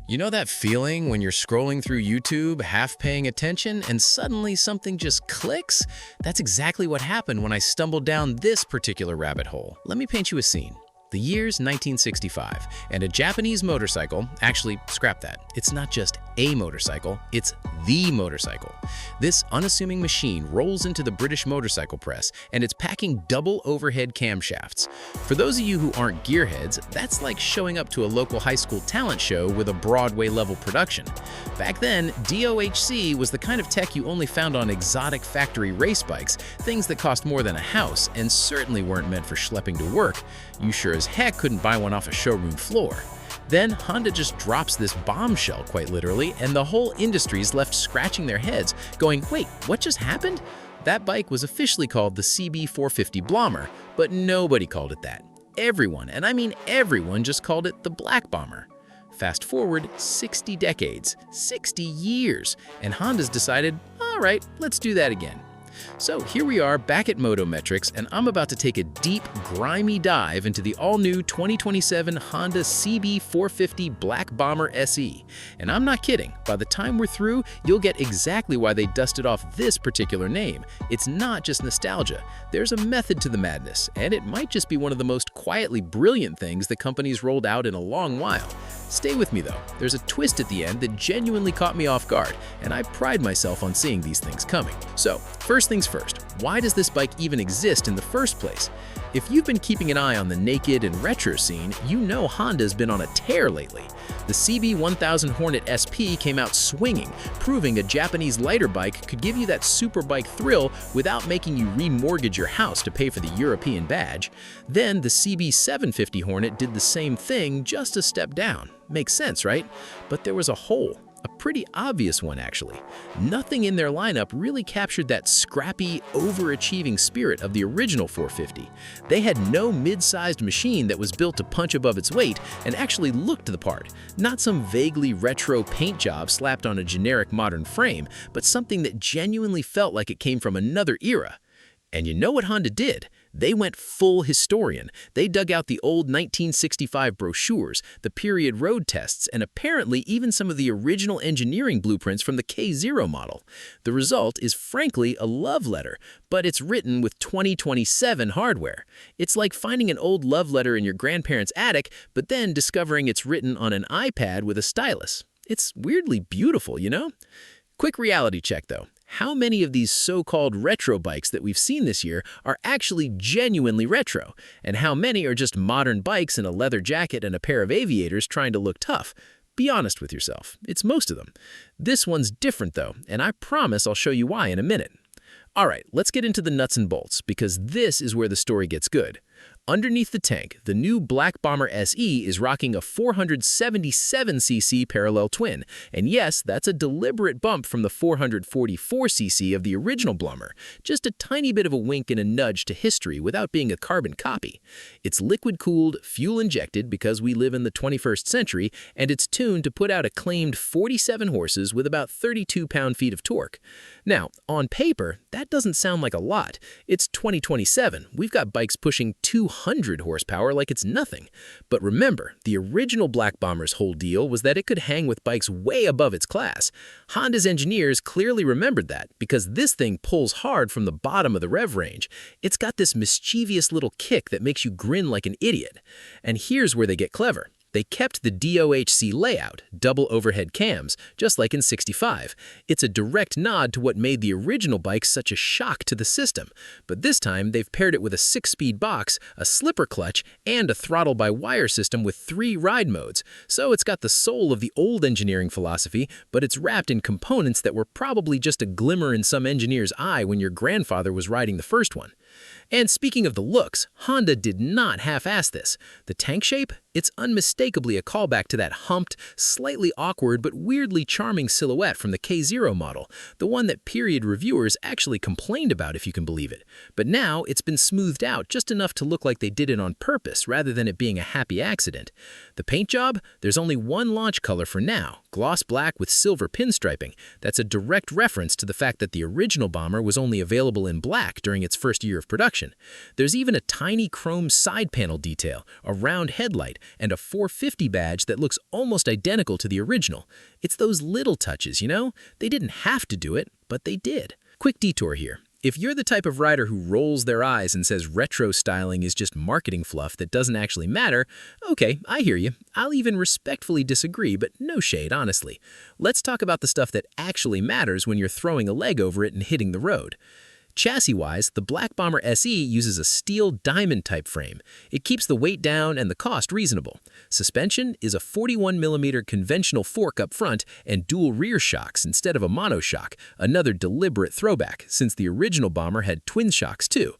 You know that feeling when you're scrolling through YouTube, half paying attention, and suddenly something just clicks? That's exactly what happened when I stumbled down this particular rabbit hole. Let me paint you a scene. The year's 1965, and a Japanese motorcycle, actually, scrap that. It's not just a motorcycle, it's the motorcycle. This unassuming machine rolls into the British motorcycle press, and it's packing double overhead camshafts. For those of you who aren't gearheads, that's like showing up to a local high school talent show with a Broadway-level production. Back then, DOHC was the kind of tech you only found on exotic factory race bikes, things that cost more than a house, and certainly weren't meant for schlepping to work. You sure as heck couldn't buy one off a showroom floor. Then Honda just drops this bombshell, quite literally, and the whole industry's left scratching their heads, going, wait, what just happened? That bike was officially called the CB450 Bomber, but nobody called it that. Everyone, and I mean everyone, just called it the Black Bomber. Fast forward 60 decades, 60 years, and Honda's decided, all right, let's do that again. So here we are back at Motometrics, and I'm about to take a deep, grimy dive into the all-new 2027 Honda CB450 Black Bomber SE. And I'm not kidding, by the time we're through, you'll get exactly why they dusted off this particular name. It's not just nostalgia. There's a method to the madness, and it might just be one of the most quietly brilliant things the company's rolled out in a long while. Stay with me though, there's a twist at the end that genuinely caught me off guard, and I pride myself on seeing these things coming. So, first things first, why does this bike even exist in the first place? If you've been keeping an eye on the naked and retro scene, you know Honda's been on a tear lately. The CB1000 Hornet SP came out swinging, proving a Japanese lighter bike could give you that superbike thrill without making you remortgage your house to pay for the European badge. Then the CB750 Hornet did the same thing, just a step down. Makes sense, right? But there was a hole. A pretty obvious one, actually. Nothing in their lineup really captured that scrappy, overachieving spirit of the original 450. They had no mid-sized machine that was built to punch above its weight and actually looked the part. Not some vaguely retro paint job slapped on a generic modern frame, but something that genuinely felt like it came from another era. And you know what Honda did? They went full historian. They dug out the old 1965 brochures, the period road tests, and apparently even some of the original engineering blueprints from the K0 model. The result is frankly a love letter, but it's written with 2027 hardware. It's like finding an old love letter in your grandparents' attic, but then discovering it's written on an iPad with a stylus. It's weirdly beautiful, you know? Quick reality check though. How many of these so-called retro bikes that we've seen this year are actually genuinely retro? And how many are just modern bikes in a leather jacket and a pair of aviators trying to look tough? Be honest with yourself. It's most of them. This one's different though, and I promise I'll show you why in a minute. All right, let's get into the nuts and bolts, because this is where the story gets good. Underneath the tank, the new Black Bomber SE is rocking a 477cc parallel twin. And yes, that's a deliberate bump from the 444cc of the original Bomber. Just a tiny bit of a wink and a nudge to history without being a carbon copy. It's liquid-cooled, fuel-injected because we live in the 21st century, and it's tuned to put out a claimed 47 horses with about 32 pound-feet of torque. Now, on paper, that doesn't sound like a lot. It's 2027. We've got bikes pushing 200 horsepower like it's nothing. But remember, the original Black Bomber's whole deal was that it could hang with bikes way above its class. Honda's engineers clearly remembered that, because this thing pulls hard from the bottom of the rev range. It's got this mischievous little kick that makes you grin like an idiot. And here's where they get clever. They kept the DOHC layout, double overhead cams, just like in 65. It's a direct nod to what made the original bike such a shock to the system. But this time, they've paired it with a 6-speed box, a slipper clutch, and a throttle-by-wire system with 3 ride modes. So it's got the soul of the old engineering philosophy, but it's wrapped in components that were probably just a glimmer in some engineer's eye when your grandfather was riding the first one. And speaking of the looks, Honda did not half-ass this. The tank shape? It's unmistakably a callback to that humped, slightly awkward but weirdly charming silhouette from the K0 model, the one that period reviewers actually complained about, if you can believe it. But now it's been smoothed out just enough to look like they did it on purpose rather than it being a happy accident. The paint job? There's only one launch color for now, gloss black with silver pinstriping. That's a direct reference to the fact that the original Bomber was only available in black during its first year of production. There's even a tiny chrome side panel detail, a round headlight, and a 450 badge that looks almost identical to the original. It's those little touches, you know? They didn't have to do it, but they did. Quick detour here. If you're the type of rider who rolls their eyes and says retro styling is just marketing fluff that doesn't actually matter, okay, I hear you. I'll even respectfully disagree, but no shade, honestly. Let's talk about the stuff that actually matters when you're throwing a leg over it and hitting the road. Chassis-wise, the Black Bomber SE uses a steel diamond-type frame. It keeps the weight down and the cost reasonable. Suspension is a 41mm conventional fork up front and dual rear shocks instead of a monoshock, another deliberate throwback, since the original Bomber had twin shocks too.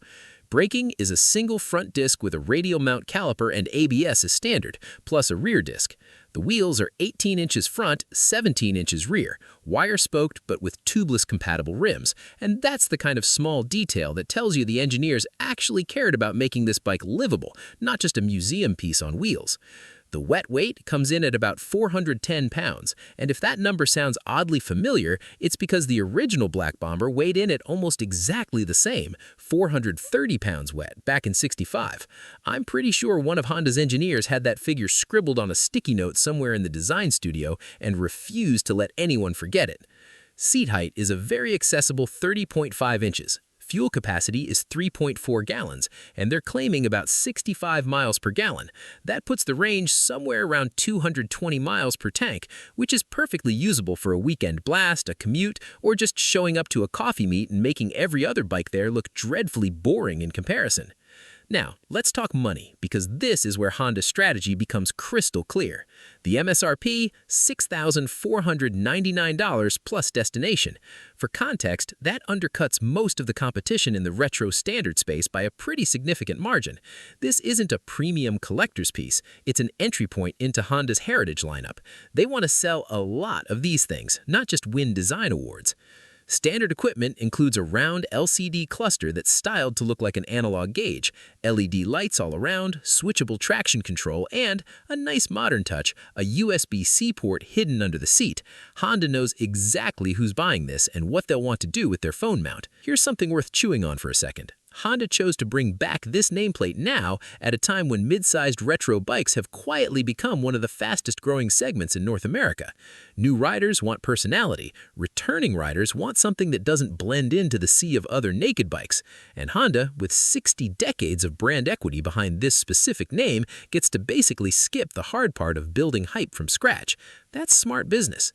Braking is a single front disc with a radial mount caliper and ABS as standard, plus a rear disc. The wheels are 18 inches front, 17 inches rear, wire-spoked but with tubeless-compatible rims, and that's the kind of small detail that tells you the engineers actually cared about making this bike livable, not just a museum piece on wheels. The wet weight comes in at about 410 pounds, and if that number sounds oddly familiar, it's because the original Black Bomber weighed in at almost exactly the same, 430 pounds wet, back in '65. I'm pretty sure one of Honda's engineers had that figure scribbled on a sticky note somewhere in the design studio and refused to let anyone forget it. Seat height is a very accessible 30.5 inches. Fuel capacity is 3.4 gallons, and they're claiming about 65 miles per gallon. That puts the range somewhere around 220 miles per tank, which is perfectly usable for a weekend blast, a commute, or just showing up to a coffee meet and making every other bike there look dreadfully boring in comparison. Now, let's talk money, because this is where Honda's strategy becomes crystal clear. The MSRP, $6,499 plus destination. For context, that undercuts most of the competition in the retro standard space by a pretty significant margin. This isn't a premium collector's piece, it's an entry point into Honda's heritage lineup. They want to sell a lot of these things, not just win design awards. Standard equipment includes a round LCD cluster that's styled to look like an analog gauge, LED lights all around, switchable traction control, and, a nice modern touch, a USB-C port hidden under the seat. Honda knows exactly who's buying this and what they'll want to do with their phone mount. Here's something worth chewing on for a second. Honda chose to bring back this nameplate now at a time when mid-sized retro bikes have quietly become one of the fastest-growing segments in North America. New riders want personality, returning riders want something that doesn't blend into the sea of other naked bikes, and Honda, with 60 decades of brand equity behind this specific name, gets to basically skip the hard part of building hype from scratch. That's smart business.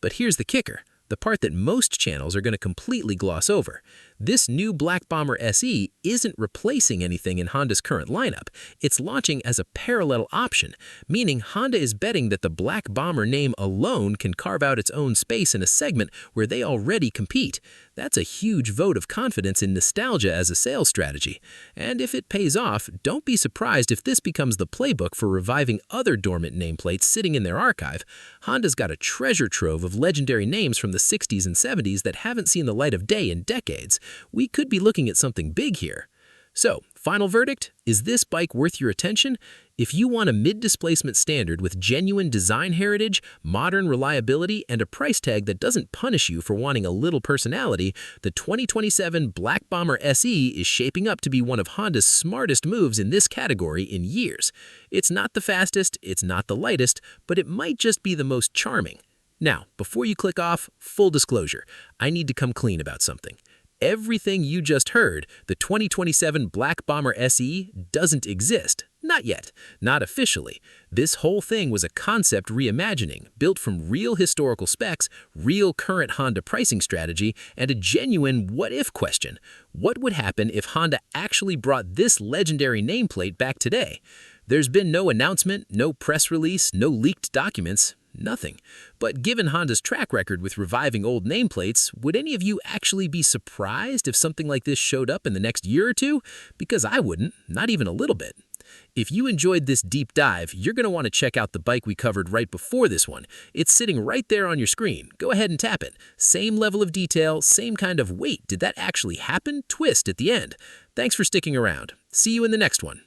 But here's the kicker. The part that most channels are going to completely gloss over. This new Black Bomber SE isn't replacing anything in Honda's current lineup. It's launching as a parallel option, meaning Honda is betting that the Black Bomber name alone can carve out its own space in a segment where they already compete. That's a huge vote of confidence in nostalgia as a sales strategy. And if it pays off, don't be surprised if this becomes the playbook for reviving other dormant nameplates sitting in their archive. Honda's got a treasure trove of legendary names from the '60s and '70s that haven't seen the light of day in decades. We could be looking at something big here. So, final verdict, is this bike worth your attention? If you want a mid-displacement standard with genuine design heritage, modern reliability, and a price tag that doesn't punish you for wanting a little personality, the 2027 Black Bomber SE is shaping up to be one of Honda's smartest moves in this category in years. It's not the fastest, it's not the lightest, but it might just be the most charming. Now, before you click off, full disclosure, I need to come clean about something. Everything you just heard, the 2027 Black Bomber SE, doesn't exist. Not yet. Not officially. This whole thing was a concept reimagining, built from real historical specs, real current Honda pricing strategy, and a genuine what-if question. What would happen if Honda actually brought this legendary nameplate back today? There's been no announcement, no press release, no leaked documents. Nothing. But given Honda's track record with reviving old nameplates, would any of you actually be surprised if something like this showed up in the next year or two? Because I wouldn't, not even a little bit. If you enjoyed this deep dive, you're going to want to check out the bike we covered right before this one. It's sitting right there on your screen. Go ahead and tap it. Same level of detail, same kind of wait, did that actually happen? Twist at the end. Thanks for sticking around. See you in the next one.